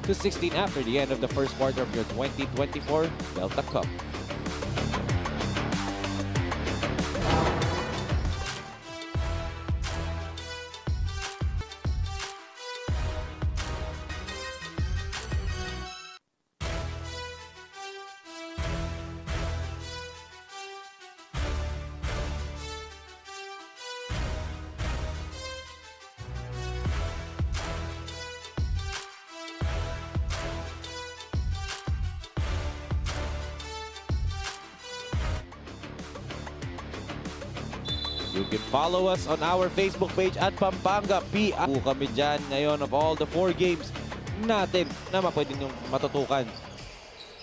to 16 after the end of the first quarter of your 2024 Delta Cup. You can follow us on our Facebook page at Pampanga PA. Kami dyan ngayon of all the 4 games natin na pwede nyo matutukan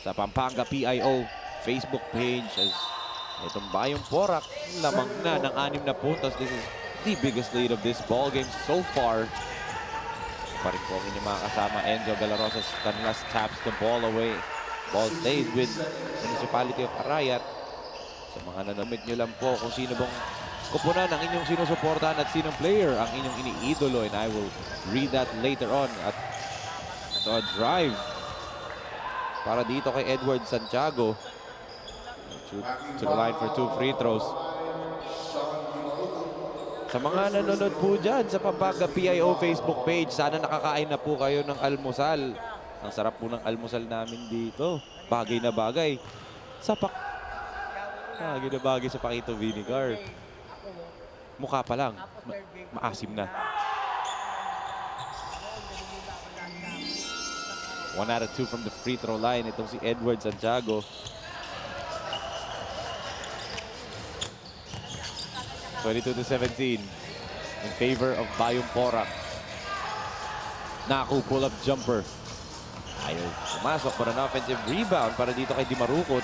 sa Pampanga PIO Facebook page. As itong Bayung Porac, lamang na ng 6 na puntos. This is the biggest lead of this ball game so far. Pa rin po ang inyong mga kasama. Enzo Galarosas Canlas taps the ball away. Ball stays with Municipality of Arayat. Sa mga nanamit nyo lang po kung sino bang kupunan ang inyong sinusuportahan at sinong player ang inyong iniidolo, and I will read that later on. At so a drive para dito kay Edward Santiago. Shoot to the line for 2 free throws. Sa mga nanonood po dyan sa Pampanga PIO Facebook page, sana nakakain na po kayo ng almusal. Ang sarap po ng almusal namin dito. Bagay na bagay sa pakito vinegar. Mukha pa lang, maasim na. 1 out of 2 from the free throw line. Itong si Edward Santiago. 22-17 in favor of Bayung Porac. Naku, pull-up jumper. Ayaw pumasok for an offensive rebound para dito kay Di Marucot.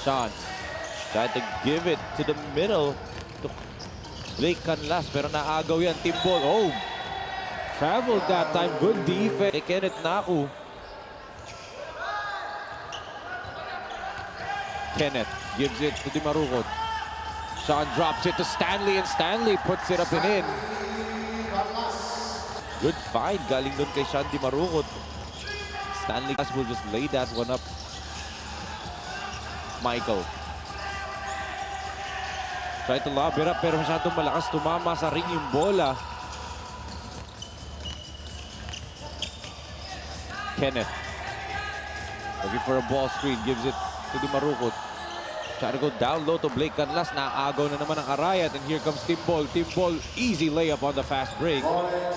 Sean tried to give it to the middle to Blake Canlas, pero naagaw yan. Team ball. Oh! Traveled that time. Good defense. Kay Kenneth Naku. Kenneth gives it to Di Marucot. Sean drops it to Stanley, and Stanley puts it up and in. Good find. Galing dun kay Sean Di Marucot. Stanley will just lay that one up. Michael. Try to lob it up, pero masyadong malakas. Tumama sa ring yung bola. Kenneth. Looking for a ball screen. Gives it to Di Marucot. Try to go down low to Blake Canlas. Naagaw na naman ang Arayat. And here comes Tim Ball. Tim Ball, easy layup on the fast break. Orange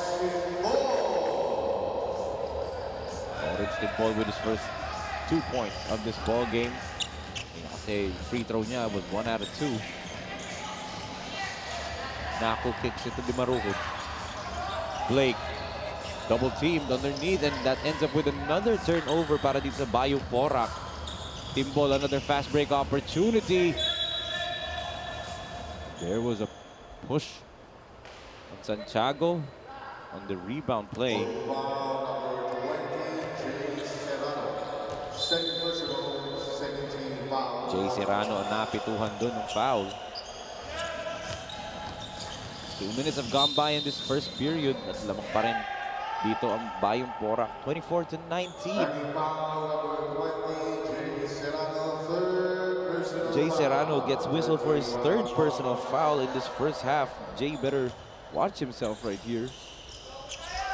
Tim Ball with his first 2 points of this ball game. Kasi free throw niya was 1 out of 2. Naku kicks it to Di Marucot. Blake double teamed underneath, and that ends up with another turnover para dito sa Bayung Porac. Team ball, another fast break opportunity. There was a push on Santiago on the rebound play. Jay Serrano napituhan dun ng foul. 2 minutes have gone by in this first period at lamang pa rin dito ang Bayung Porac. 24-19. Jay Serrano gets whistled for his 3rd personal foul in this first half. Jay better watch himself right here.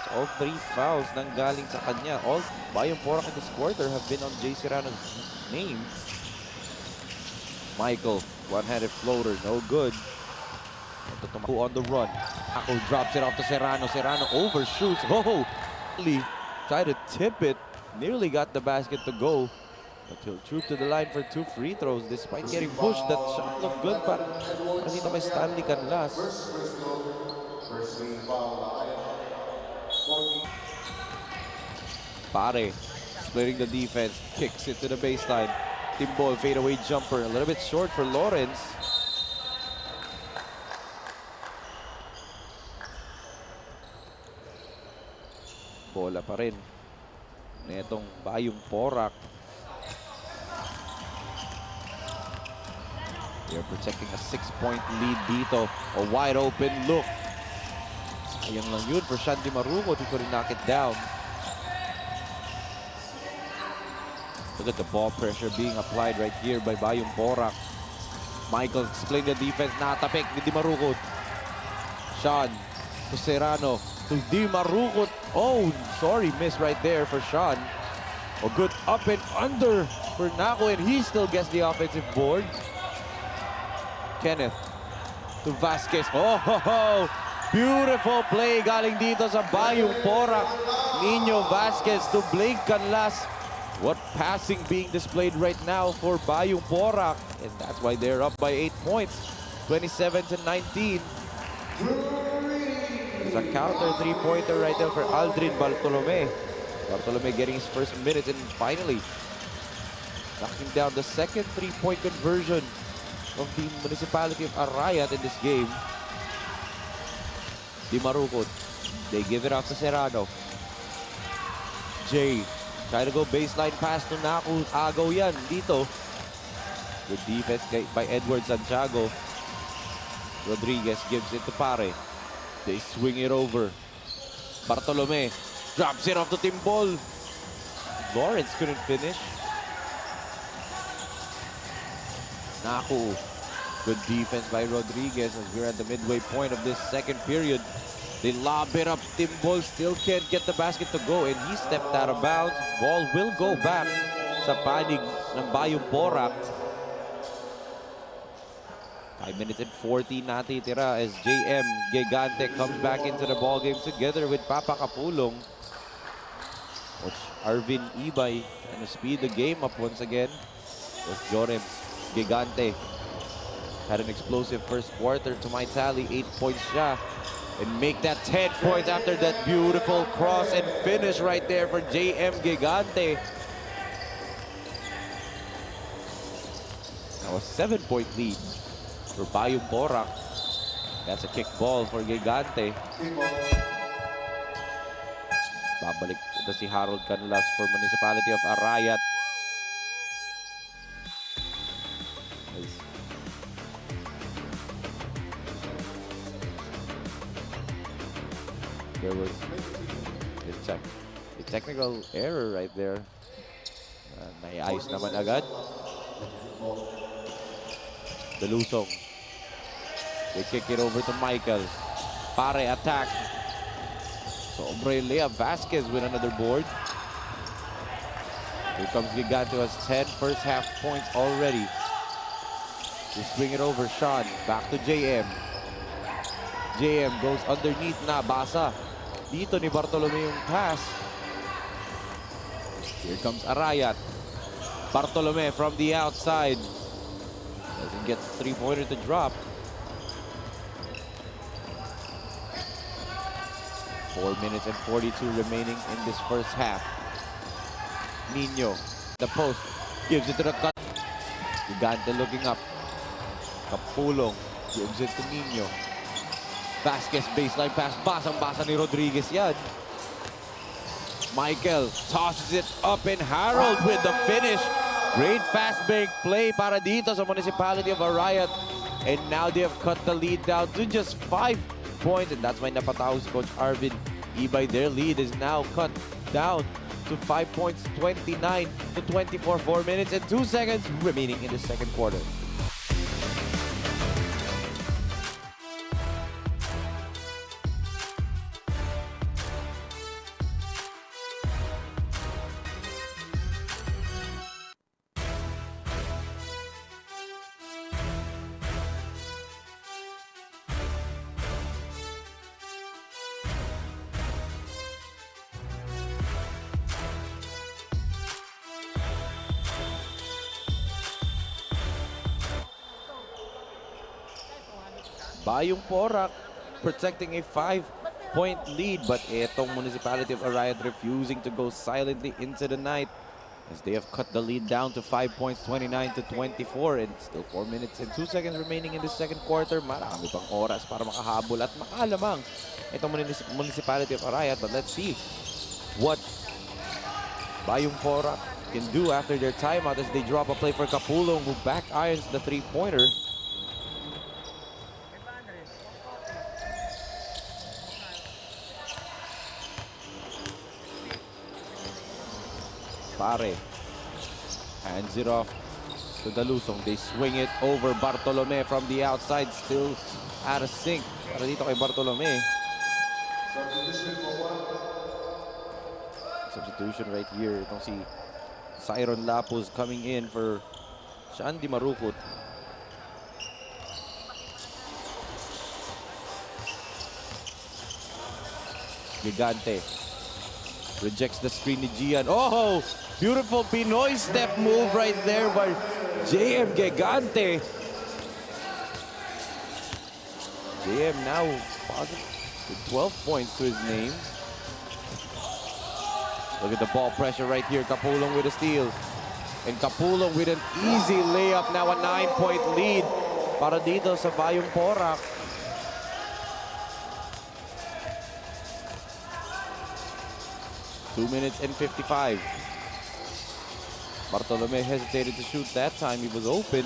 So all 3 fouls nanggaling sa kanya. All Bayung Porac in this quarter have been on Jay Serrano's name. Michael, one-handed floater, no good. On the run. Ako drops it off to Serrano. Serrano overshoots. Oh! Tried to tip it. Nearly got the basket to go. But he'll troop to the line for 2 free throws despite getting pushed. That shot looked good para dito kay Stanley Canlas. Pare splitting the defense. Kicks it to the baseline. Team ball fadeaway jumper. A little bit short for Lawrence. Bola pa rin netong Bayung Porac. They're protecting a 6-point lead dito. A wide open look. Sayang lang yun for Sean Di Marucot. He couldn't knock it down. Look at the ball pressure being applied right here by Bayung Porac. Michael explained the defense. Natapik ni Di Marukot. Sean to Serrano to Di Marukot. Oh, sorry, miss right there for Sean. A good up and under for Naco, and he still gets the offensive board. Kenneth to Vasquez. Oh, ho, ho. Beautiful play galing dito sa Bayung Porac. Nino Vasquez to Blake Canlas. What passing being displayed right now for Bayung Porac. And that's why they're up by 8 points. 27-19. There's a counter three-pointer right there for Aldrin Bartolome. Bartolome getting his first minute and finally knocking down the second three-point conversion of the Municipality of Arayat in this game. Di Marukot. They give it out to Serrano. Jay. Try to go baseline pass to Naku. Agaw yan dito. Good defense by Edward Santiago. Rodriguez gives it to Pare. They swing it over. Bartolome drops it off to Timbol. Lawrence couldn't finish. Naku. Good defense by Rodriguez as we're at the midway point of this second period. They lob it up. Timbol still can't get the basket to go and he stepped out of bounds. Ball will go back sa panig ng Bayung Porac. 5 minutes and 40 natitira as JM Gigante comes back into the ball game together with Papa Kapulong. Coach Arvin Ibay trying to speed the game up once again. With Jorem Gigante had an explosive first quarter. To my tally, 8 points siya. And make that 10 points after that beautiful cross and finish right there for JM Gigante. Now a 7-point lead for Bayung Porac. That's a kick ball for Gigante. Babalik ito si Harold Canlas for Municipality of Arayat. There was a technical error right there. Naiayos naman agad. Delusong. They kick it over to Michael. Pare attack. Sobre Lea Vasquez with another board. Here comes Gigante who has 10 first half points already. They swing it over. Sean back to JM. JM goes underneath na. Basa. Dito ni Bartolome yung pass. Here comes Arayat. Bartolome from the outside. Doesn't get the three-pointer to drop. 4 minutes and 42 remaining in this first half. Nino, the post, gives it to the cut. Gigante looking up. Kapulong gives it to Nino. Vasquez baseline pass. Basang-basa ni Rodriguez yan. Michael tosses it up and Harold with the finish. Great fast break play para dito sa Municipality of Arayat. And now they have cut the lead down to just 5 points. And that's why napataw si Coach Arvin Ibay. Their lead is now cut down to 5 points, 29 to 24. 4 minutes and 2 seconds remaining in the second quarter. Bayung Porac protecting a 5-point lead, but itong Municipality of Arayat refusing to go silently into the night as they have cut the lead down to 5 points, 29 to 24, and still 4 minutes and 2 seconds remaining in the second quarter. Marami pang oras para makahabol at makalamang itong Municipality of Arayat, but let's see what Bayung Porac can do after their timeout as they drop a play for Kapulong, who back irons the three-pointer. Pare. Hands it off to Dalusong. They swing it over Bartolome from the outside. Still out of sync. Para dito kay Bartolome. Substitution right here. Itong si Siron Lapuz coming in for Shandy Marukut. Gigante rejects the screen ni Gian. Oh, beautiful Pinoy step move right there by JM Gigante. JM now positive with 12 points to his name. Look at the ball pressure right here. Kapulong with a steal. And Kapulong with an easy layup. Now a 9-point lead para dito sa Bayung Porac. Two minutes and 55. Bartolome hesitated to shoot that time. He was open.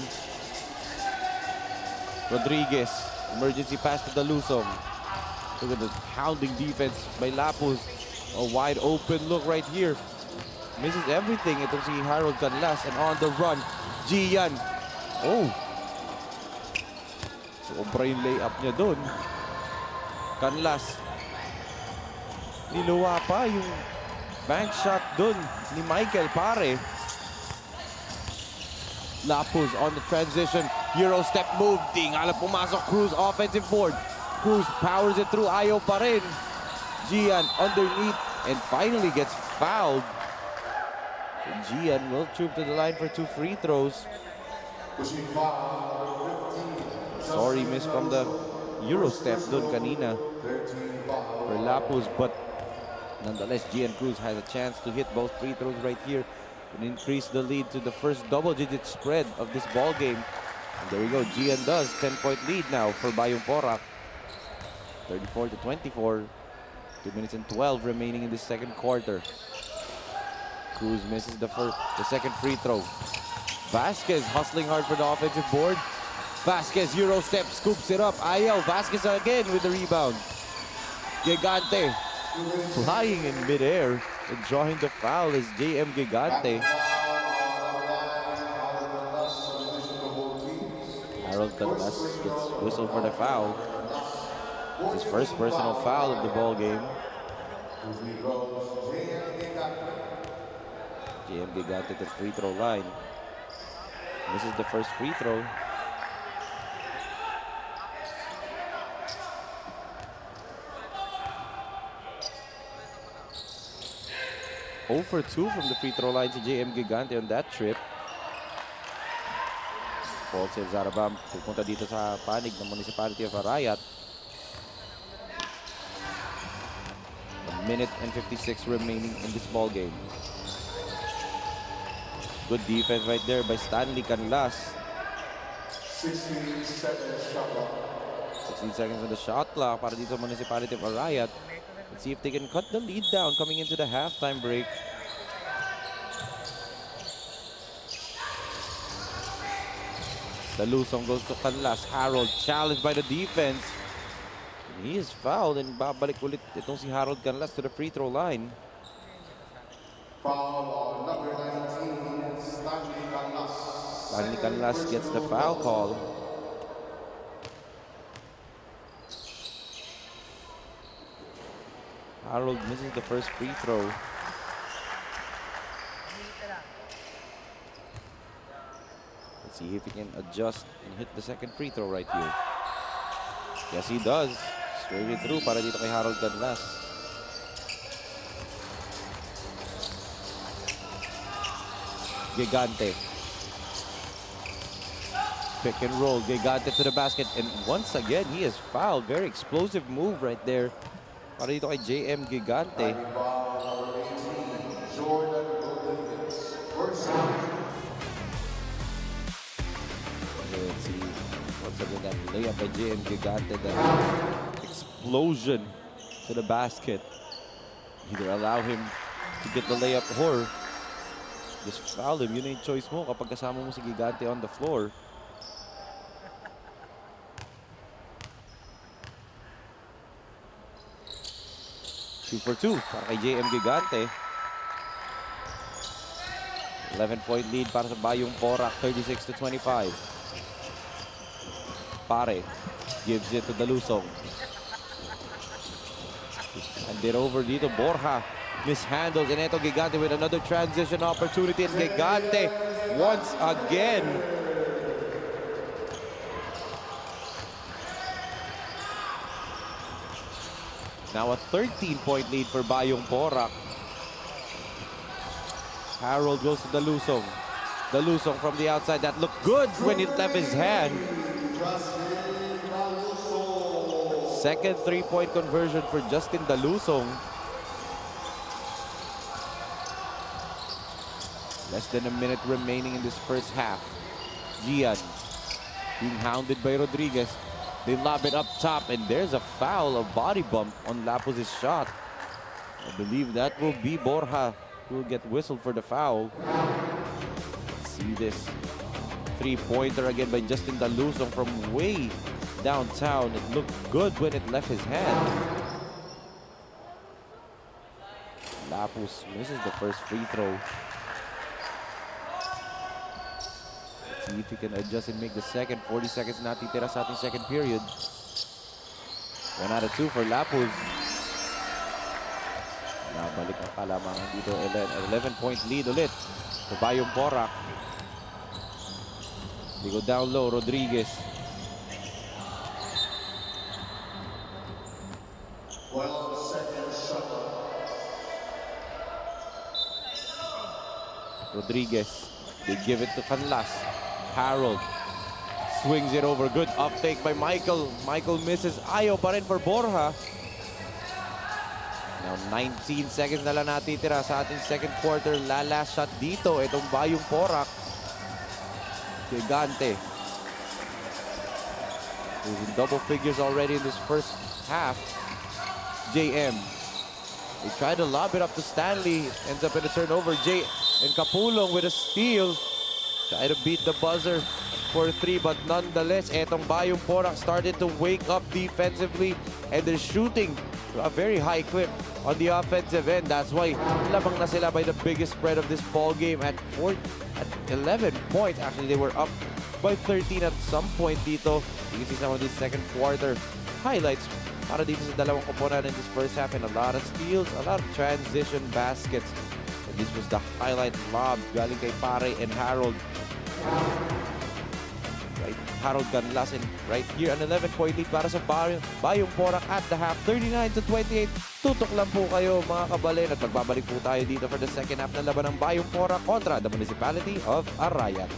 Rodriguez. Emergency pass to Dalusong. Look at the hounding defense by Lapuz. A wide open look right here. Misses everything. Itong si Harold Canlas. And on the run, Gian. Oh. Sobra yung layup niya doon. Canlas. Niluwa pa yung bank shot doon ni Michael Pare. Lapuz on the transition. Euro step move. Tingala pumasok. Cruz offensive board. Cruz powers it through. Ayaw pa rin. Gian underneath and finally gets fouled. And Gian will troop to the line for 2 free throws. Sorry, miss from the Euro step doon kanina for Lapuz, but nonetheless, Gian Cruz has a chance to hit both free throws right here and increase the lead to the first double-digit spread of this ball game. And there we go. Gian does 10-point lead now for Bayung Porac. 34-24. 2 minutes and 12 remaining in the second quarter. Cruz misses the second free throw. Vasquez hustling hard for the offensive board. Vasquez Euro step scoops it up. Ayaw. Vasquez again with the rebound. Gigante flying in midair and drawing the foul is JM Gigante. Harold Canlas gets whistled for the foul. It's his first personal foul of the ball game. JM Gigante at the free throw line. This is the first free throw. For 2 from the free throw line to JM Gigante on that trip. Paul says Zarabam pupunta dito sa panig ng Municipality of Arayat. A minute and 56 remaining in this ball game. Good defense right there by Stanley Canlas. 16 seconds on the shot clock para dito sa Municipality of Arayat. Let's see if they can cut the lead down coming into the halftime break. Dalusong goes to Canlas. Harold challenged by the defense. And he is fouled and babalik ulit itong si Harold Canlas to the free throw line. Foul number 19, Stanley Canlas. Stanley Canlas gets the foul call. Harold misses the first free throw. Let's see if he can adjust and hit the second free throw right here. Yes, he does. Straight it through para dito kay Harold Canlas. Gigante. Pick and roll. Gigante to the basket. And once again, he is fouled. Very explosive move right there para dito kay JM Gigante. Let's see. Once again, that layup by JM Gigante. That explosion to the basket. Either allow him to get the layup or just foul him. Yun yung choice mo kapag kasama mo si Gigante on the floor. Two for 2 para kay JM Gigante. 11-point lead para sa Bayung Porac, 36-25. Pare gives it to Dalusong. And it over dito, Borja mishandles. And ito, Gigante with another transition opportunity. And Gigante once again. Now a 13-point lead for Bayung Porac. Harold goes to Dalusong. Dalusong from the outside. That looked good when it left his hand. Second three-point conversion for Justin Dalusong. Less than a minute remaining in this first half. Gian being hounded by Rodriguez. They lob it up top, and there's a foul, a body bump on Lapuz's shot. I believe that will be Borja who will get whistled for the foul. Let's see this three-pointer again by Justin Dalusong from way downtown. It looked good when it left his hand. Lapuz misses the first free throw. Let's see if he can adjust and make the second. 40 seconds natitira sa ating second period. 1 out of 2 for Lapuz. Nabalik ang kalamangan dito. 11-point lead ulit for Bayung Porac. They go down low, Rodriguez. Rodriguez, they give it to Canlas. Harold swings it over. Good uptake by Michael. Michael misses. Ayaw pa rin for Borja. Now 19 seconds na lang natitira sa ating second quarter. Last shot dito. Itong Bayung Porac. Gigante. He's in double figures already in this first half. JM. They try to lob it up to Stanley. Ends up in a turnover. And Capulong with a steal. Try to beat the buzzer for 3, but nonetheless, etong Bayung Porac started to wake up defensively, and they're shooting a very high clip on the offensive end. That's why lamang na sila by the biggest spread of this ball game at 11 points. Actually, they were up by 13 at some point dito. You can see some of these second quarter highlights para dito sa dalawang koponan in this first half, and a lot of steals, a lot of transition baskets. And this was the highlight lob galing kay Pare and Harold. Right, Harold Canlas, and right here an 11-point lead para sa Bayung Porac at the half, 39-28. Tutok lang po kayo mga kabalin, at magbabalik po tayo dito for the second half ng laban ng Bayung Porac kontra the Municipality of Arayat.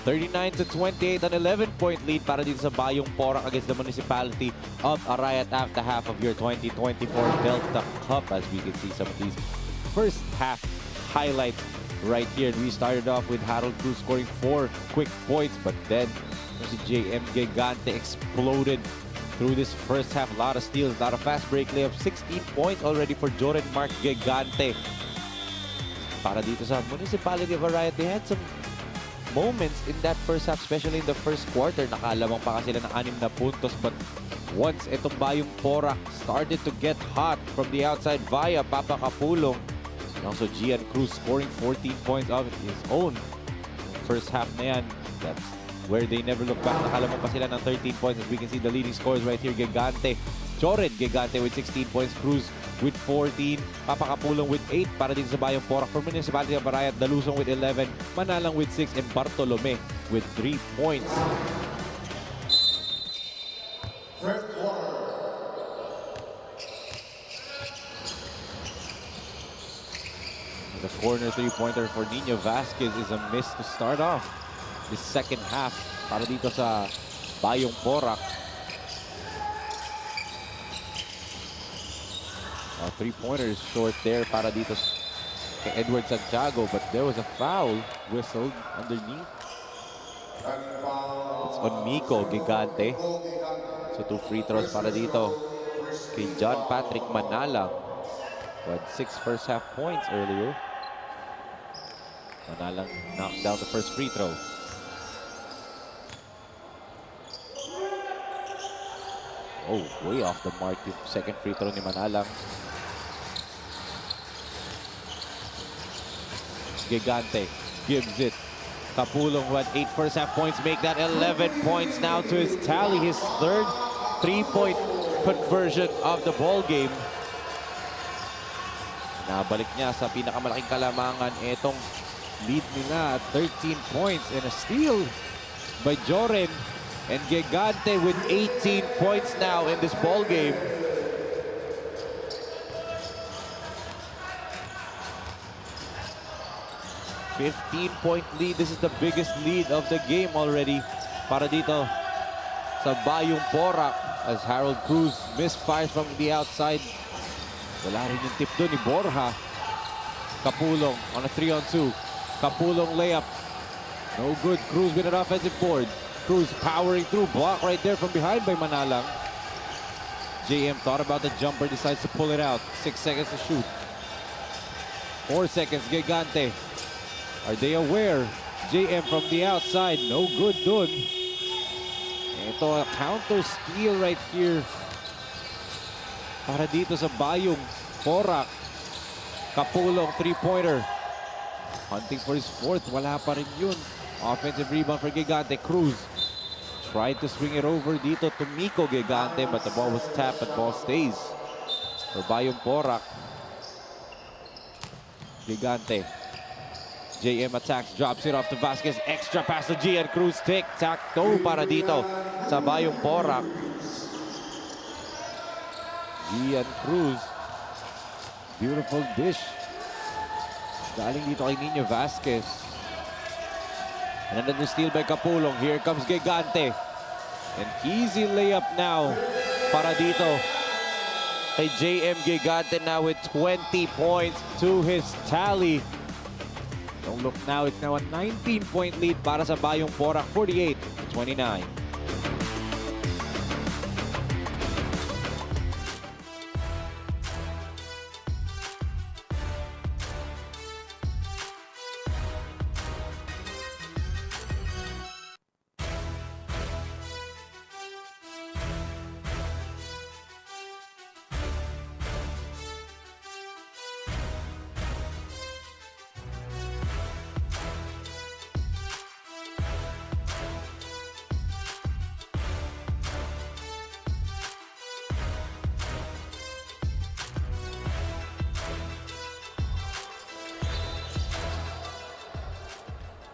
39-28, an 11-point lead para dito sa Bayung Porac against the Municipality of Arayat after half of your 2024 Delta Cup. As we can see some of these first half highlights right here. And we started off with Harold Cruz scoring 4 quick points, but then si JM Gigante exploded through this first half. A lot of steals, a lot of fast break layups. 16 points already for Joren Mark Gigante. Para dito sa Municipality of Arayat, they had some moments in that first half, especially in the first quarter. Nakalamang pa sila ng 6 na puntos, but once itong Bayung Porac started to get hot from the outside via Papa Kapulong, and also Gian Cruz scoring 14 points of his own first half na yan. That's where they never look back. Nakalamang pa sila ng 13 points. As we can see the leading scores right here, Gigante, Joren Gigante with 16 points, Cruz with 14, Papakapulong with 8 para dito sa Bayung Porac. For Municipality of Arayat, Dalusong with 11, Manalang with 6, and Bartolome with 3 points. The corner three-pointer for Nino Vasquez is a miss to start off the second half para dito sa Bayung Porac. A three-pointer is short there para dito kay Edward Santiago, but there was a foul whistled underneath. It's on Miko Gigante. So 2 free throws para dito kay John Patrick Manalang, who had 6 first half points earlier. Manalang knocked down the first free throw. Oh, way off the mark yung second free throw ni Manalang. Gigante gives it. Kapulong, who had 8 first half points, make that 11 points now to his tally. His third 3-point conversion of the ball game. Nabalik niya sa pinakamalaking kalamangan itong lead nila at 13 points, and a steal by Joren. And Gigante with 18 points now in this ball game. A 15-point lead. This is the biggest lead of the game already para dito sa Bayung Porac, as Harold Cruz misfires from the outside. Wala rin yung tip doon ni Borja. Kapulong on a 3-on-2. Kapulong layup. No good. Cruz with an offensive board. Cruz powering through. Block right there from behind by Manalang. JM thought about the jumper, decides to pull it out. 6 seconds to shoot. 4 seconds. Gigante. Are they aware? JM from the outside. No good dun. Ito, a counter steal right here para dito sa Bayung Porac. Kapulong, 3-pointer. Hunting for his 4th. Wala pa rin yun. Offensive rebound for Gigante. Cruz tried to swing it over dito to Miko Gigante, but the ball was tapped and ball stays for Bayung Porac. Gigante. JM attacks, drops it off to Vasquez. Extra pass to Gian Cruz. Tic-tac-toe para dito sa Bayung Porac. Gian Cruz. Beautiful dish. Galing dito kay Nino Vasquez. And another steal by Kapulong. Here comes Gigante. An easy layup now para dito kay JM Gigante, now with 20 points to his tally. Don't look now, it's now a 19-point lead para sa Bayung Porac, 48-29.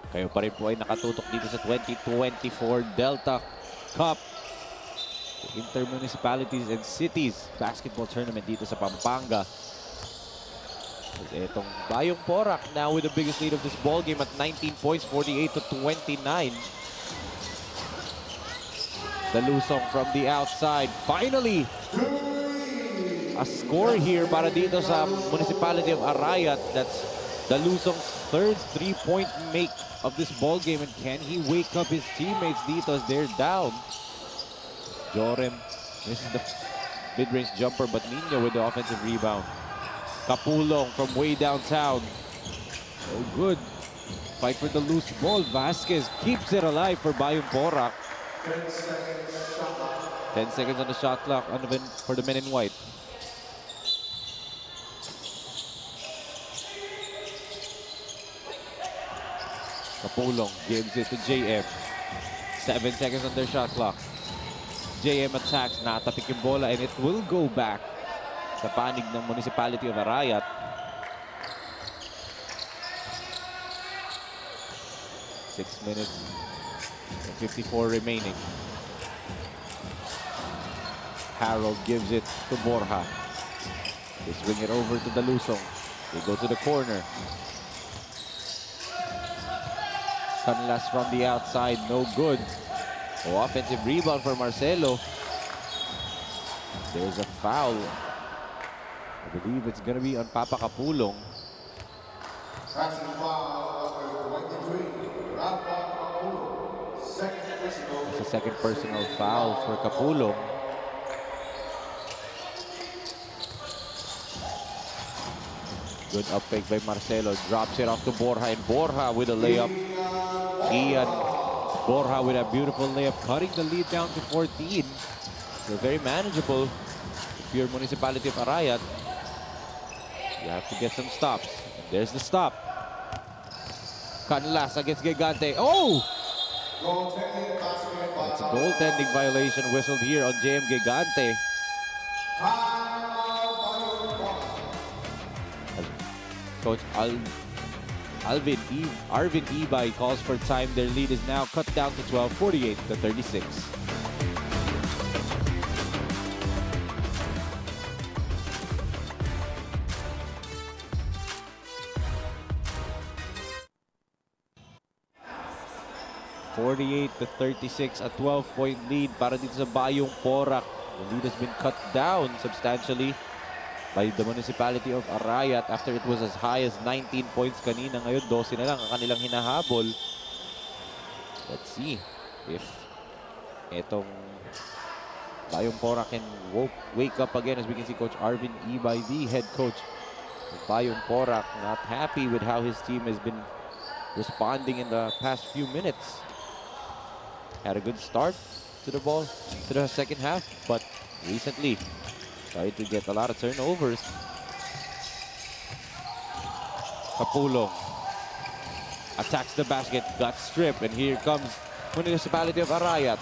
Kayo pa rin po ay nakatutok dito sa 2024 Delta Cup, Inter-Municipalities and Cities Basketball Tournament dito sa Pampanga. Itong Bayung Porac now with the biggest lead of this ball game at 19 points, 48-29. The Lusong from the outside. Finally, a score here para dito sa Municipality of Arayat. That's the Lusong's third three-point make of this ball game. And can he wake up his teammates dito as they're down? Jorem misses the mid-range jumper, but Nino with the offensive rebound. Kapulong from way downtown. Oh, good. Fight for the loose ball. Vasquez keeps it alive for Bayung Porac. 10 seconds on the shot clock for the men in white. Kapulong gives it to JM. 7 seconds on their shot clock. JM attacks, natapik yung bola, and it will go back sa panig ng Municipality of Arayat. Six minutes and 54 remaining. Harold gives it to Borja. They swing it over to the Lusong. They go to the corner. Canlas from the outside, no good. Oh, offensive rebound for Marcelo. There's a foul. I believe it's going to be on Papa Kapulong. That's a foul number 23, Rafa Kapulong. It's a second personal foul for Kapulong. Good up fake by Marcelo. Drops it off to Borja, and Borja with a layup. Ian Borja with a beautiful layup, cutting the lead down to 14. So very manageable if you're Municipality of Arayat. You have to get some stops. There's the stop. Canlas against Gigante. Oh! It's a goaltending violation whistled here on JM Gigante. Coach Arvin Ibay calls for time. Their lead is now cut down to 12, 48-36. (48-36), a 12-point lead para dito sa Bayung Porac. The lead has been cut down substantially by the Municipality of Arayat after it was as high as 19 points kanina. Ngayon, 12 na lang ang kanilang hinahabol. Let's see if itong Bayung Porac can wake up again. As we can see, Coach Arvin Ibay, the head coach of Bayung Porac, not happy with how his team has been responding in the past few minutes. Had a good start to the ball, to the second half, but recently tried to get a lot of turnovers. Kapulong attacks the basket, got stripped, and here comes Municipality of Arayat.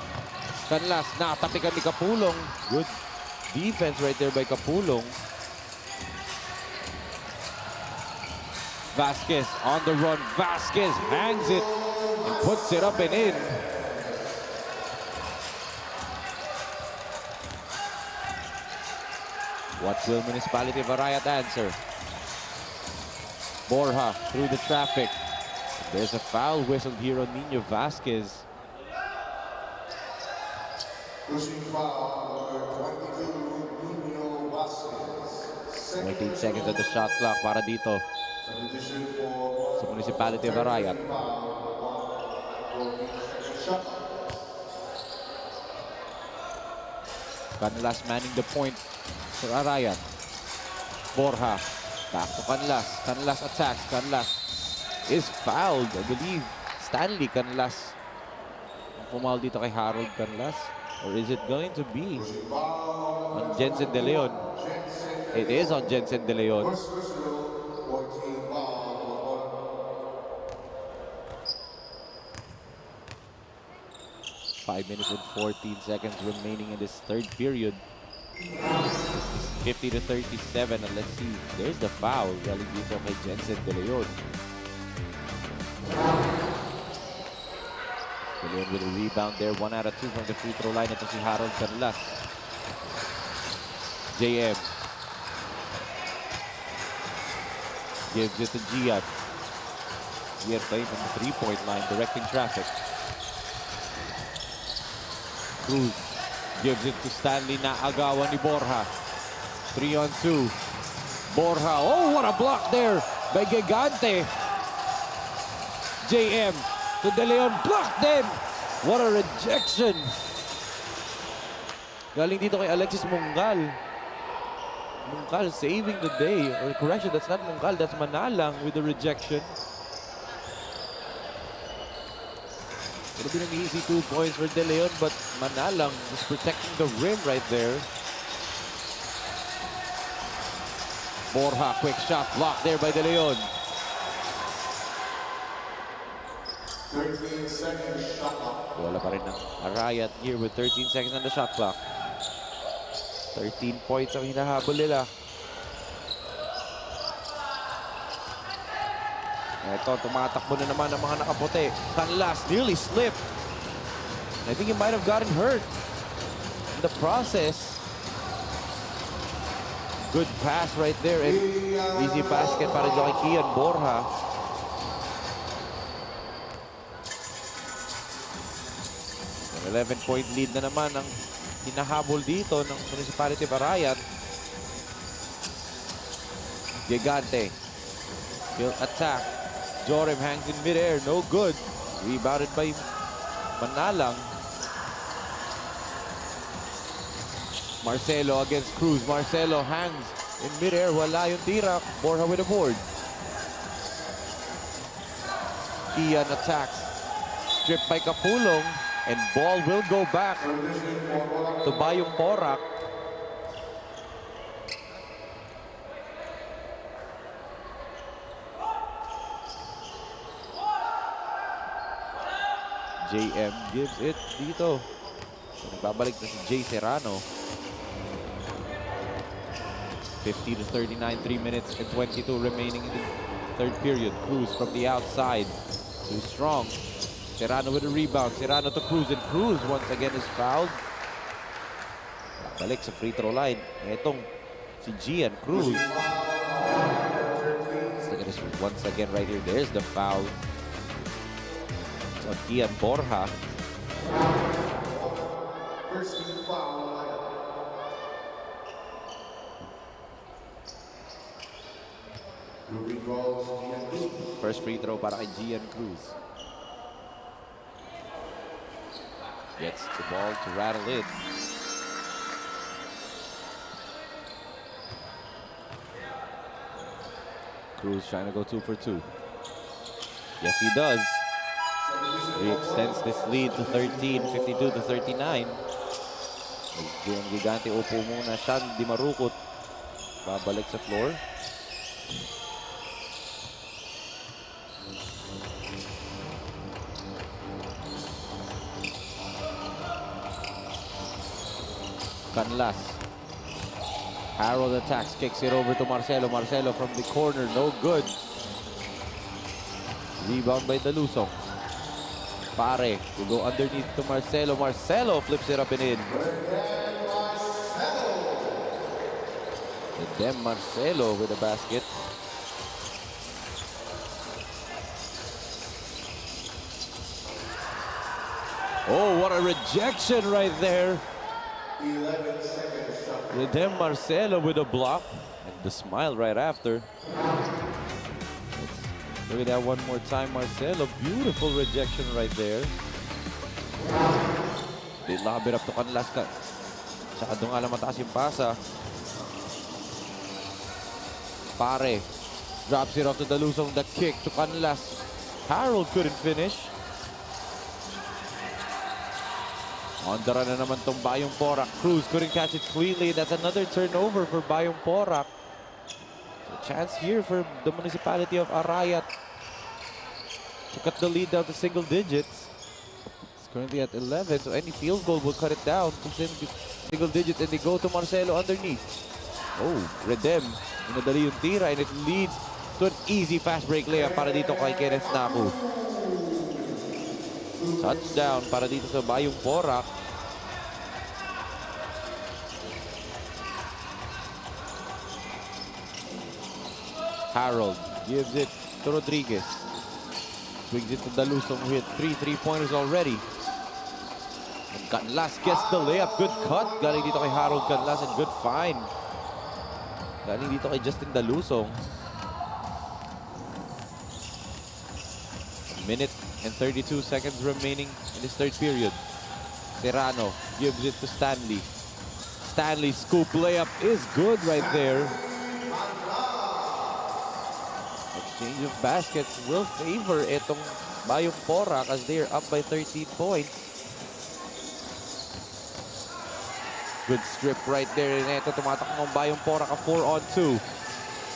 Canlas, natapikan ni Kapulong. Good defense right there by Kapulong. Vasquez on the run. Vasquez hangs it and puts it up and in. What will Municipality of Arayat answer? Borja through the traffic. There's a foul whistled here on Nino Vasquez. Pushing foul number 22, Nino Vasquez. 14 seconds on the shot clock para dito sa Municipality of Arayat. Canlas manning the point for Arayat. Borja back to Canlas. Canlas attacks. Canlas is fouled, I believe. Stanley Canlas pumal dito kay Harold Canlas, or is it going to be on Jensen De Leon? It is on Jensen De Leon. 5 minutes and 14 seconds remaining in this third period. 50-37, and let's see. There's the foul galing dito kay Jensen De Leon. De Leon with a rebound there. 1 out of 2 from the free throw line. Ito si Harold Canlas. JM. Gives it to Gian. Gian playing from the three-point line, directing traffic. Cruz gives it to Stanley na agawan ni Borja. 3-on-2. Borja, oh, what a block there by Gigante. JM to De Leon, blocked then. What a rejection. Galing dito kay Alexis Mungal. Mungal saving the day. Or correction, that's not Mungal, that's Manalang with the rejection. Would have been an easy 2 points for De Leon, but Manalang was protecting the rim right there. Borja, quick shot, blocked there by De Leon. 13 seconds shot clock. Wala pa rin ng Arayat here with 13 seconds on the shot clock. 13 points ang hinahabol nila. Ito, tumatakbo na naman ang mga nakaputi. Canlas nearly slipped. I think he might have gotten hurt in the process. Good pass right there and easy basket para kay Kian Borja. An 11-point lead na naman ang hinahabol dito ng Municipality of Arayat. Gigante. He'll attack. Jorim hangs in midair. No good. Rebounded by Manalang. Marcelo against Cruz. Marcelo hangs in midair. Wala yung tira. Borja with a board. Ian attacks. Stripped by Kapulong. And ball will go back to Bayung Porac. JM gives it dito. So, nagbabalik na si Jay Serrano. 50 to 39, 3 minutes and 22 remaining in the third period. Cruz from the outside. Too strong. Serrano with a rebound. Serrano to Cruz, and Cruz once again is fouled. Balik sa free throw line. Etong si Gian Cruz. Let's look at this once again right here. There's the foul. It's on Gian Borja. First team foul. First free throw para kay Gian Cruz. Gets the ball to rattle in. Cruz trying to go 2 for 2. Yes, he does. He extends this lead to 13, 52 to 39. Yung Gigante upo muna siya, di marukot. Babalik sa floor. Canlas. Harold attacks, kicks it over to Marcelo. Marcelo from the corner, no good. Rebound by Dalusong. Pare will go underneath to Marcelo. Marcelo flips it up and in. And then Marcelo with a basket. Oh, what a rejection right there. 11 seconds shot. And then Marcelo with a block. And the smile right after. Look at that one more time, Marcelo. Beautiful rejection right there. They lob it up to Canlas. Saka doon nga lang mataas yung pasa. Pare drops it off to Dalusong. The kick to Canlas. Harold couldn't finish. On the run na naman tong Bayung Porac. Cruz couldn't catch it cleanly. That's another turnover for Bayung Porac. A chance here for the Municipality of Arayat to cut the lead down to single digits. It's currently at 11, so any field goal will cut it down to single digits, and they go to Marcelo underneath. Oh, Redem. Inadali yung tira, and it leads to an easy fast break layup para dito kay Kenneth Naku. Touchdown para dito sa Bayung Porac. Harold Gives it to Rodriguez. Swings it to Dalusong who hit 3 3-pointers already. And Canlas gets the layup. Good cut. Galing dito kay Harold Canlas and good find. Galing dito kay Justin Dalusong. Minute and 32 seconds remaining in this third period. Serrano gives it to Stanley. Stanley's scoop layup is good right there. Exchange of baskets will favor itong Bayung Porac as they are up by 13 points. Good strip right there. And ito tumatakbo ng Bayung Porac, a 4-on-2.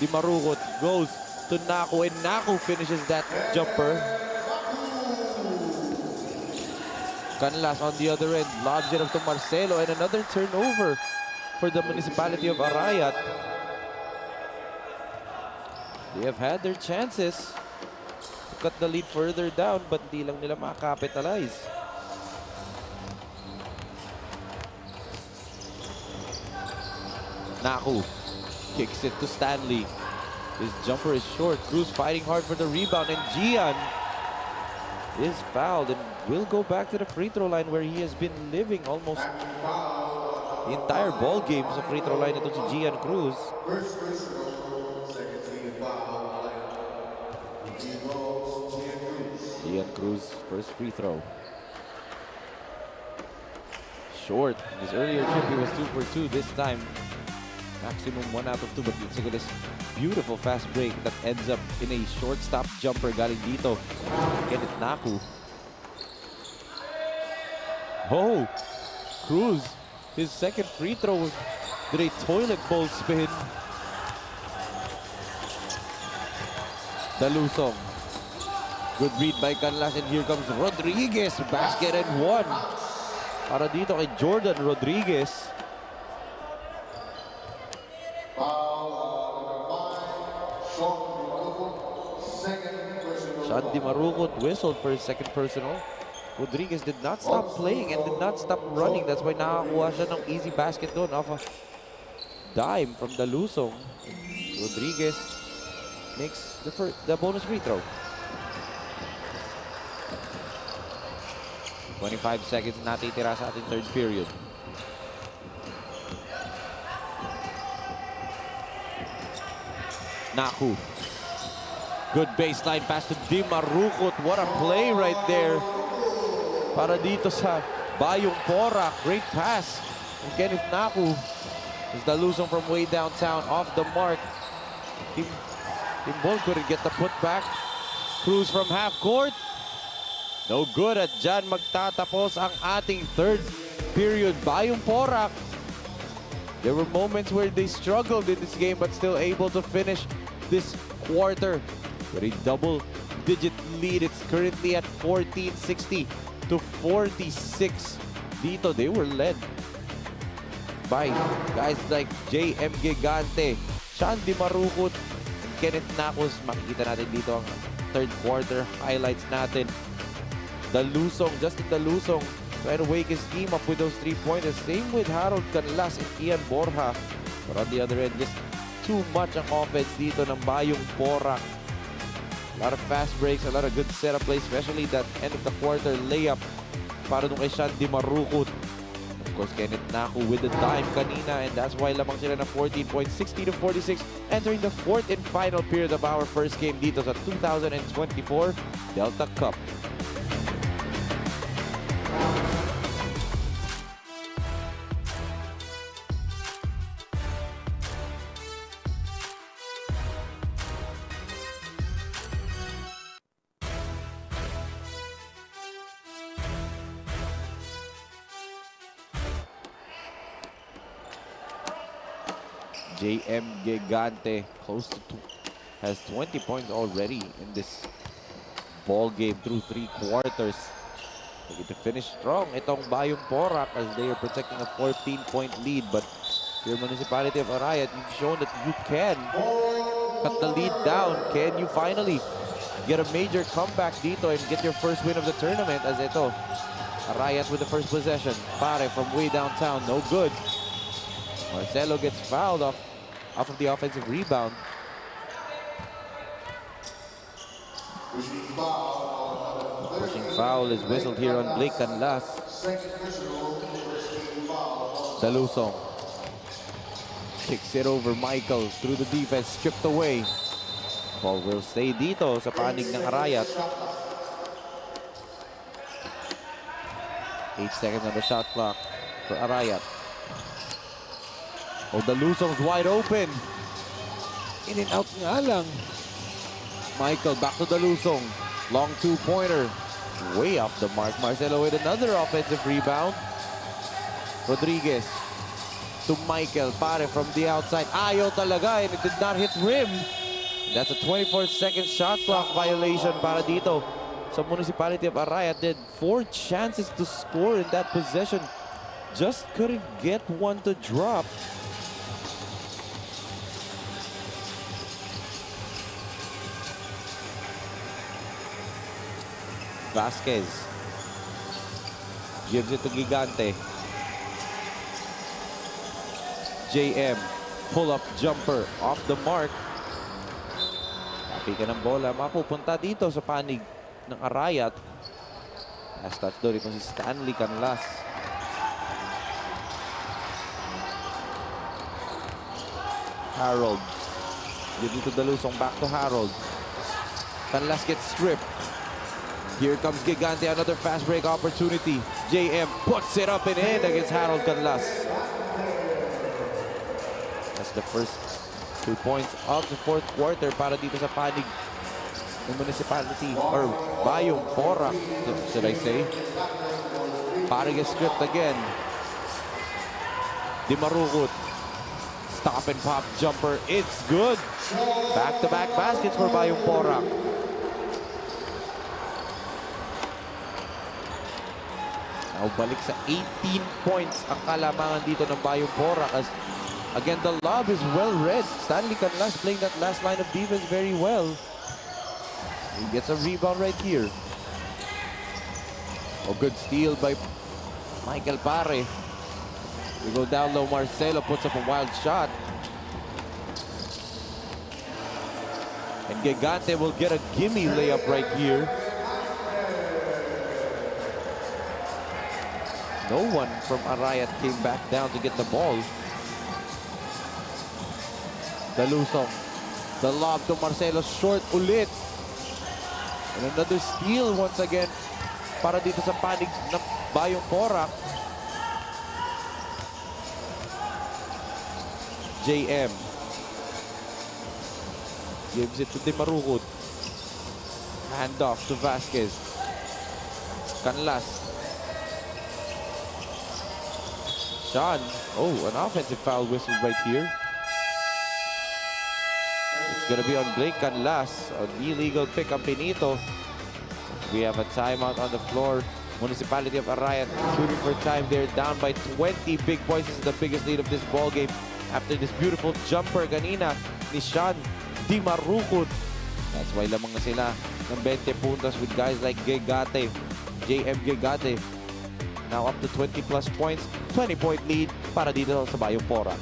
Di Marukot goes to Naku and Naku finishes that jumper. Canlas on the other end, lobs it up to Marcelo and another turnover for the Municipality of Arayat. They have had their chances to cut the lead further down but di lang nila makakapitalize. Naku kicks it to Stanley. His jumper is short. Cruz fighting hard for the rebound and Gian is fouled and will go back to the free throw line where he has been living almost the entire ball game sa free throw line ito si Gian Cruz. Gian Cruz first free throw. Short. His earlier trip he was 2 for 2. This time maximum 1 out of 2 but let's look at this beautiful fast break that ends up in a shortstop jumper galing dito. Kenneth Naku. Oh, Cruz, his second free throw did a toilet bowl spin. Dalusong. Good read by Canlas and here comes Rodriguez. Basket and one. Para dito kay Jordan Rodriguez. Sean Di Marukot whistled for his second personal. Rodriguez did not stop playing and did not stop running. That's why nakakuha siya ng easy basket doon off a dime from Dalusong. Rodriguez makes the bonus free throw. 25 seconds natitira sa ating third period. Naku. Good baseline pass to Di Marukot. What a play right there. Para dito sa Bayung Porac. Great pass from Kenneth Naku. As Dalusong from way downtown off the mark. Team Ball couldn't get the putback. Cruz from half court. No good at dyan magtatapos ang ating third period. Bayung Porac. There were moments where they struggled in this game but still able to finish this quarter with a double-digit lead. It's currently at 14-60 to 46. Dito, they were led by guys like J.M. Gigante, Sean Di Marukot, and Kenneth Nakos. Makikita natin dito ang third quarter highlights natin. Justin Dalusong trying to wake his team up with those 3-pointers. Same with Harold Canlas and Ian Borja. But on the other end, just too much ang offense dito ng Bayung Porac. A lot of fast breaks, a lot of good setup plays, especially that end of the quarter layup para dun kay Sean Di Marukot. Of course, Kenneth Naku with the dime kanina, and that's why lamang sila na 14 points, 60 to 46, entering the fourth and final period of our first game dito sa 2024 Delta Cup. J.M. Gigante has 20 points already in this ball game through 3 quarters. Looking to finish strong itong Bayung Porac as they are protecting a 14-point lead. But your Municipality of Arayat, you've shown that you can cut the lead down. Can you finally get a major comeback dito and get your first win of the tournament? As ito, Arayat with the first possession. Pare from way downtown, no good. Marcelo gets fouled off of the offensive rebound. Pushing foul on Pushing foul is whistled here on Blake Canlas. second personal, first team foul. Dalusong kicks it over Michael through the defense, stripped away. Ball will stay dito sa panig ng Arayat. 8 seconds on the shot clock for Arayat. Oh, Dalusong's wide open. In and out nga lang. Michael back to Dalusong. Long two-pointer. Way off the mark. Marcelo with another offensive rebound. Rodriguez to Michael. Pare from the outside. Ayaw talaga and it did not hit rim. That's a 24-second shot clock violation para dito sa Municipality of Arayat. Did 4 chances to score in that possession. Just couldn't get one to drop. Vasquez gives it to Gigante. JM, pull-up jumper off the mark. Tapi ka ng bola, mapupunta dito sa panig ng Arayat. Last touch doon ito si Stanley Canlas. Harold. Give it to Dalusong, back to Harold. Canlas gets stripped. Here comes Gigante, another fast break opportunity. JM puts it up and in against Harold Canlas. That's the first 2 points of the fourth quarter para dito sa panig ng Municipality, or Bayung Porac, should I say. Pare gets stripped again. Di Marukut. Stop and pop jumper. It's good. Back-to-back baskets for Bayung Porac. Now balik sa 18 points ang kalamangan dito ng Bayung Porac as again the lob is well read. Stanley Canlas playing that last line of defense very well. He gets a rebound right here. Oh, good steal by Michael Pare. We go down low. Marcelo puts up a wild shot. And Gigante will get a gimme layup right here. No one from Arayat came back down to get the ball. Dalusong. The lob to Marcelo. Short ulit. And another steal once again para dito sa panig ng Bayung Porac. JM. Gives it to Di Marukut. Hand off to Vasquez. Canlas. Sean. Oh, an offensive foul whistle right here. It's going to be on Blake Canlas. An illegal pick on Benito. We have a timeout on the floor. Municipality of Arayat shooting for time. They're down by 20 big points. This is the biggest lead of this ball game. After this beautiful jumper kanina ni Sean Di Marukut. That's why lamang na sila ng 20 puntos with guys like Gigante. JM Gigante. Now up to 20 plus points. 20-point lead para dito sa Bayung Porac.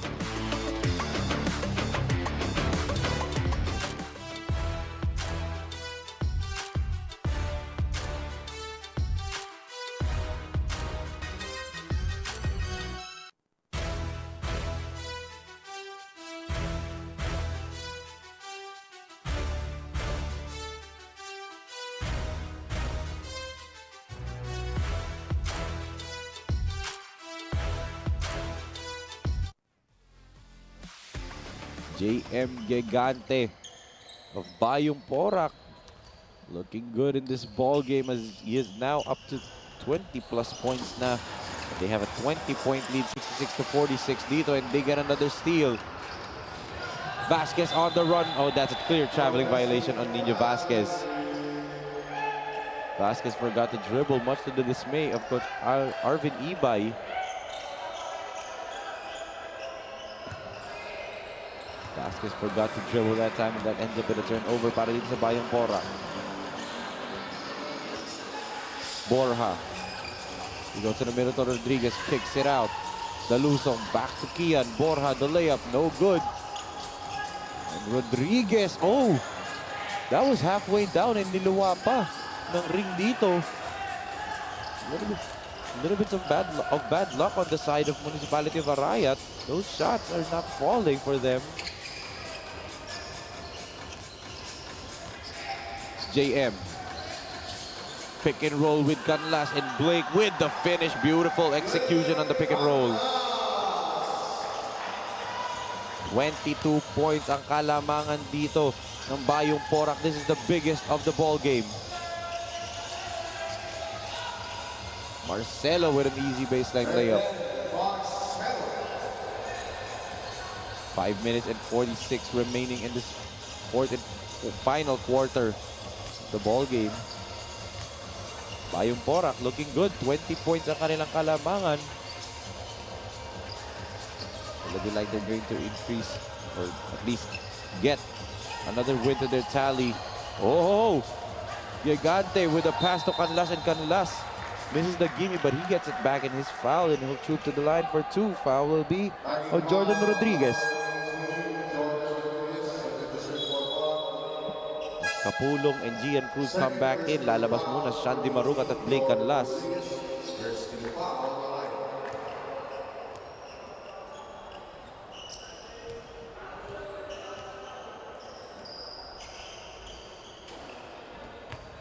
JM Gigante of Bayung Porac looking good in this ball game as he is now up to 20 plus points na. They have a 20-point lead, 66-46 dito, and they get another steal. Vasquez on the run. Oh, that's a clear traveling violation on Nino Vasquez. Vasquez forgot to dribble, much to the dismay of Coach Arvin Ibay. Vasquez forgot to dribble that time, and that ends up in a turnover para dito sa Bayung Porac. Borja. He goes to the middle to Rodriguez, kicks it out. Dalusong back to Kian. Borja, the layup, no good. And Rodriguez, oh! That was halfway down and niluwa pa ng ring dito. Little bits of bad luck on the side of Municipality of Arayat. Those shots are not falling for them. JM. Pick and roll with Canlas and Blake with the finish. Beautiful execution on the pick and roll. 22 points ang kalamangan dito ng Bayung Porac. This is the biggest of the ball game. Marcelo with an easy baseline layup. 5 minutes and 46 remaining in this fourth and final quarter of the ball game. Bayung Porac looking good. 20 points ang kanilang kalamangan. Looking like they're going to increase or at least get another win to their tally. Oh! Gigante with a pass to Canlas, and Canlas misses the gimme, but he gets it back in his foul and he'll shoot to the line for 2. Foul will be of Jordan Rodriguez. Kapulong and Gian Cruz come back in. Lalabas muna Shandy Marugat at Blake Canlas.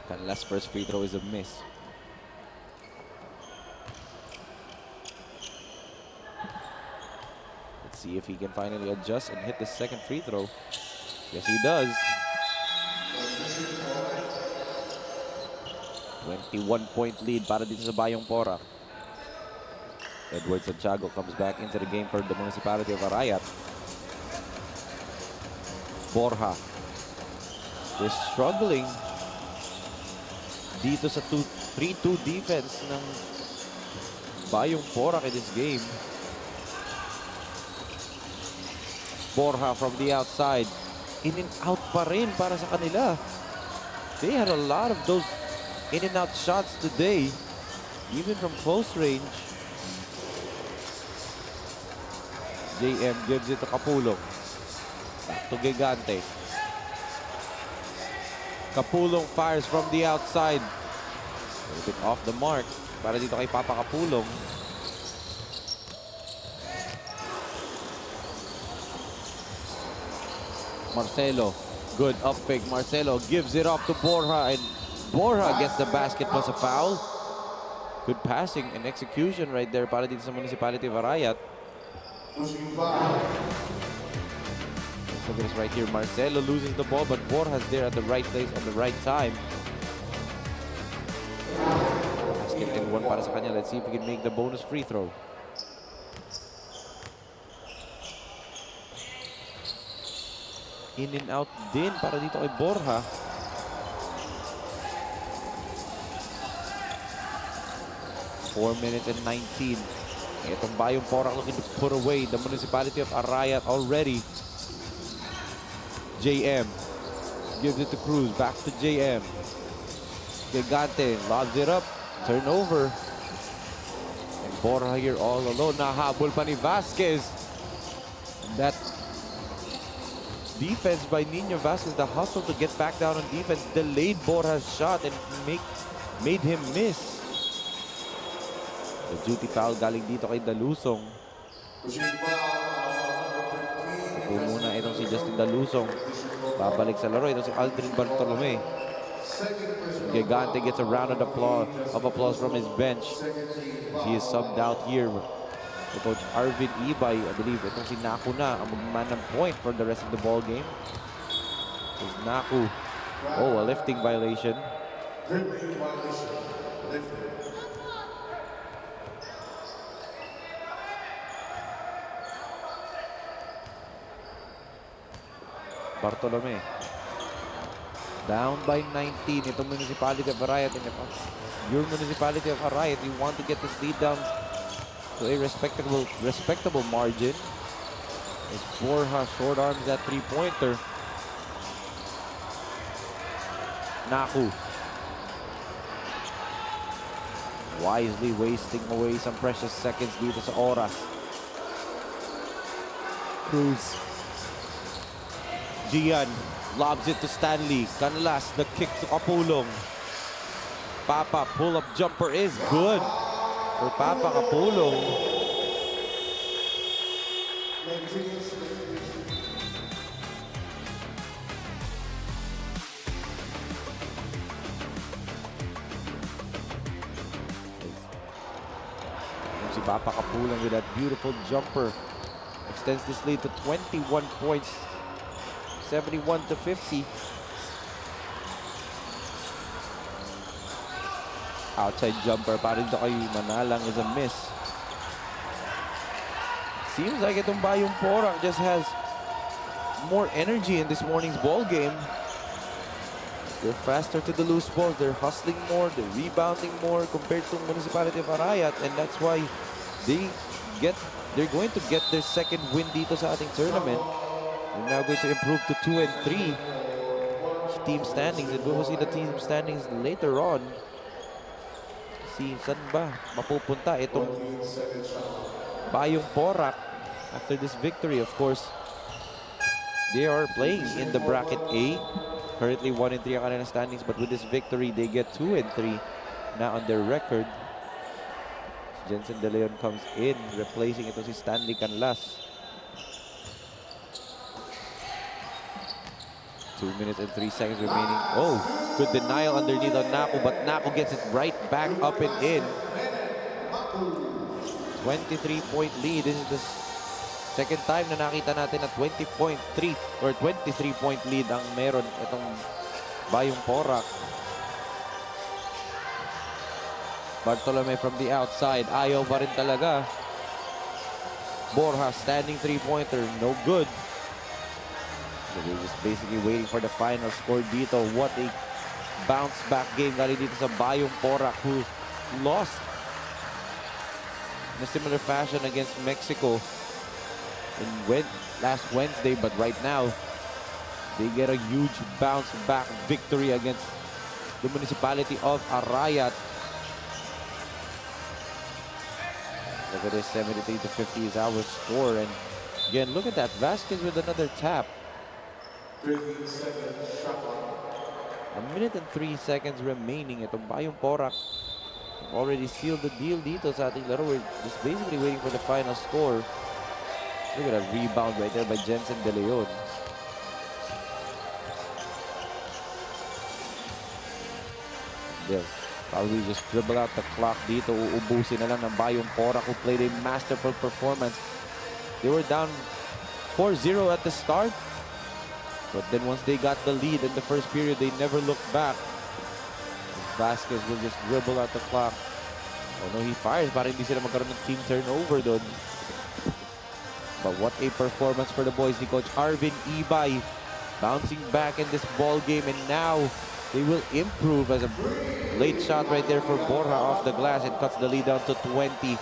Canlas' first free throw is a miss. Let's see if he can finally adjust and hit the second free throw. Yes, he does. 21-point lead para dito sa Bayung Porac. Edward Santiago comes back into the game for the Municipality of Arayat. Borja. They're struggling dito sa 3-2 defense ng Bayung Porac in this game. Borja from the outside. In and out pa rin para sa kanila. They had a lot of those in and out shots today, even from close range. JM gives it to Kapulong. Back to Gigante. Kapulong fires from the outside. A little bit off the mark para dito kay Papa Kapulong. Marcelo, good up fake. Marcelo gives it up to Borja, and Borja gets the basket plus a foul. Good passing and execution right there para dito sa Municipality of Arayat. Look at this right here. Marcelo loses the ball, but Borja's there at the right place at the right time. Basket and one para sa kanya. Let's see if he can make the bonus free throw. In and out din para dito kay Borja. Four minutes and 19. Itong Bayung Porac looking to put away the Municipality of Arayat already. JM gives it to Cruz. Back to JM. Gigante lobs it up. Turnover. And Borja here all alone. Nahabol pa ni Vasquez. That defense by Nino Vasquez, the hustle to get back down on defense, delayed Borja's shot and made him miss. The duty foul galing dito kay Dalusong. Ito muna itong si Justin Dalusong. Babalik sa laro. Ito si Aldrin Bartolome. Gigante gets a round of applause from his bench. He is subbed out here. The coach Arvin Ibay, I believe itong si Naku na ang magman ng point for the rest of the ball game. Is Naku. Oh, a lifting violation. Bartolome. Down by 19. Itong Municipality of Arayat. Your Municipality of Arayat, you want to get this lead down to a respectable margin. As Borja short arms that three-pointer. Naku. Wisely wasting away some precious seconds dito sa oras. Cruz. Gian lobs it to Stanley. Canlas, the kick to Kapulong. Papa, pull-up jumper is good for Papa Kapulong. Si Papa Kapulong with that beautiful jumper extends this lead to 21 points, 71-50. Outside jumper pa rin to kay Manalang is a miss. Seems like itong Bayung Porac just has more energy in this morning's ball game. They're faster to the loose balls. They're hustling more. They're rebounding more compared to Municipality of Arayat, and that's why they're going to get their second win dito sa ating tournament. They're now going to improve to 2 and 3 team standings, and we will see the team standings later on. See saan ba mapupunta itong Bayung Porac after this victory. Of course, they are playing in the bracket A. Currently 1 and 3 ang kanilang standings, but with this victory, they get 2 and 3 now on their record. Jensen De Leon comes in, replacing ito si Stanley Canlas. 2 minutes and 3 seconds remaining. Oh, good denial underneath on Naku, but Naku gets it right back up and in. 23-point lead. This is the second time na nakita natin na 20.3 or 23-point lead ang meron itong Bayung Porac. Bartolome from the outside. Ayaw pa rin talaga. Borja standing three-pointer. No good. So they're just basically waiting for the final score dito. What a bounce-back game galing dito sa Bayung Porac, who lost in a similar fashion against Mexico last Wednesday. But right now, they get a huge bounce-back victory against the Municipality of Arayat. Look at this, 73-50 is our score. And again, look at that. Vasquez with another tap. 1 minute and 3 seconds remaining. Itong Bayung Porac already sealed the deal dito sa ating laro. We're just basically waiting for the final score. Look at that rebound right there by Jensen De Leon. They'll probably just dribble out the clock dito. Uubusin na lang ng Bayung Porac, who played a masterful performance. They were down 4-0 at the start. But then once they got the lead in the first period, they never looked back. Vasquez will just dribble out the clock. Oh no, he fires para hindi sila magkaroon ng team turnover doon. But what a performance for the boys ni Coach Arvin Ibay. Bouncing back in this ball game, and now they will improve as a late shot right there for Borja off the glass. It cuts the lead down to 20.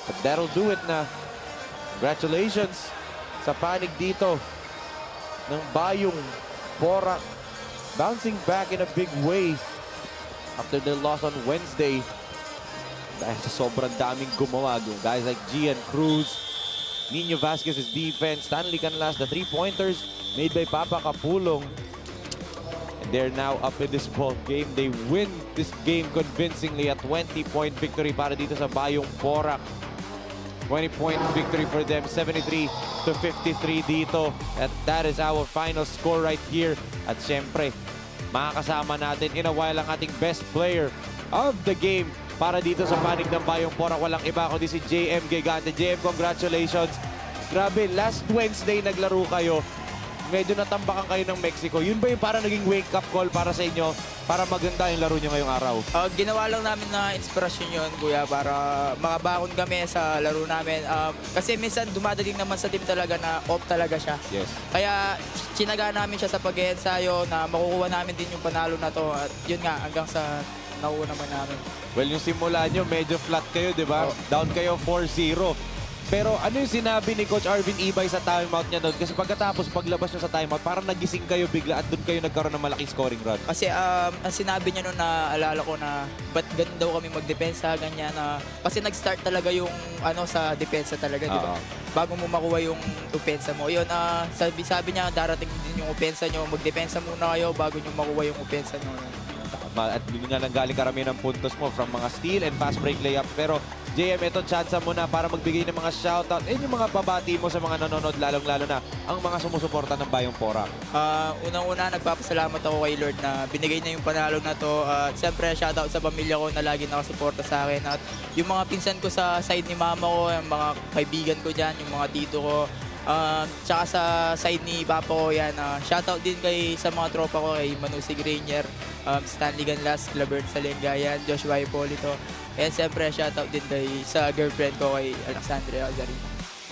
But that'll do it na. Congratulations sa panig dito ng Bayung Porac, bouncing back in a big way after their loss on Wednesday. Dahil sa sobrang daming gumawa. Guys like Gian Cruz, Nino Vasquez's defense, Stanley Canlas, the three-pointers made by Papa Kapulong. And they're now up in this ball game. They win this game convincingly, a 20-point victory para dito sa Bayung Porac. 20-point victory for them, 73-53 dito. At that is our final score right here. At syempre, makakasama natin in a while ang ating best player of the game para dito sa panig ng Bayung Porac. Walang iba kundi si JM Gigante. JM, congratulations. Grabe, last Wednesday naglaro kayo. Medyo natambakan kayo ng Mexico. Yun ba yung parang naging wake-up call para sa inyo para maganda yung laro nyo ngayong araw? Ginawa lang namin na inspirasyon yun, Kuya, para makabakon kami sa laro namin. Kasi minsan dumadating naman sa team talaga na off talaga siya. Yes. Kaya sinaga namin siya sa pag-ensayo na makukuha namin din yung panalo na to. At yun nga, hanggang sa nakuha naman namin. Well, yung simula nyo, medyo flat kayo, di ba? Oh. Down kayo 4-0. Pero ano yung sinabi ni Coach Arvin Ibay sa timeout niya doon? Kasi pagkatapos, paglabas nyo sa timeout, parang nagising kayo bigla at doon kayo nagkaroon ng malaking scoring run. Kasi ang sinabi niya noon, na alala ko na ba't ganun daw kami magdepensa, ganyan na. Kasi nag-start talaga yung sa depensa talaga, di ba? Oo. Bago mo makuha yung opensa mo. Yun, sabi niya, darating din yung opensa nyo. Magdepensa muna kayo bago nyo makuha yung opensa nyo. At yun nga nanggaling karamihan ng puntos mo from mga steal and fast break layup. Pero JM, ito chance mo na para magbigay ng mga shoutout. Yung mga pabati mo sa mga nanonood, lalong-lalo na ang mga sumusuporta ng Bayong Porac. Unang-una, nagpapasalamat ako kay Lord na binigay na yung panalo na to. At siyempre, shoutout sa pamilya ko na lagi nakasuporta sa akin. At yung mga pinsan ko sa side ni mama ko, yung mga kaibigan ko dyan, yung mga tito ko. Tsaka sa side ni Papa ko, yan. Shoutout din sa mga tropa ko, kay Manusig Rainier, Stanley Ganlas, Clavern Salengayan, Joshua Hipolito. And siyempre, shoutout din sa girlfriend ko, kay Alexandria Azarin.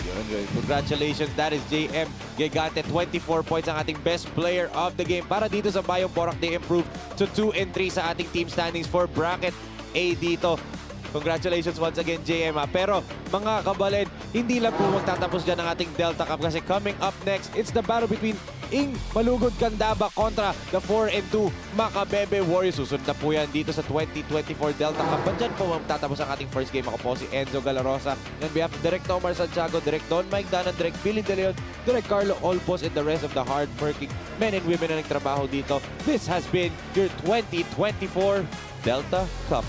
Yun, good. Congratulations, that is JM Gigante. 24 points ang ating best player of the game. Para dito sa Bayong Porac, they improved to 2-3 sa ating team standings for bracket A dito. Congratulations once again, JM. Pero mga kabalin, hindi lang po magtatapos dyan ang ating Delta Cup kasi coming up next, it's the battle between Ing Malugod Candaba kontra the 4-2 Macabebe Warriors. Susunod na po yan dito sa 2024 Delta Cup. Dyan po magtatapos ang ating first game. Ako po si Enzo Galarosa. On behalf of Direct Omar Santiago, Direct Don Mike Danan, Direct Billy De Leon, Direct Carlo Olpos, and the rest of the hard-working men and women na nagtrabaho dito. This has been your 2024 Delta Cup.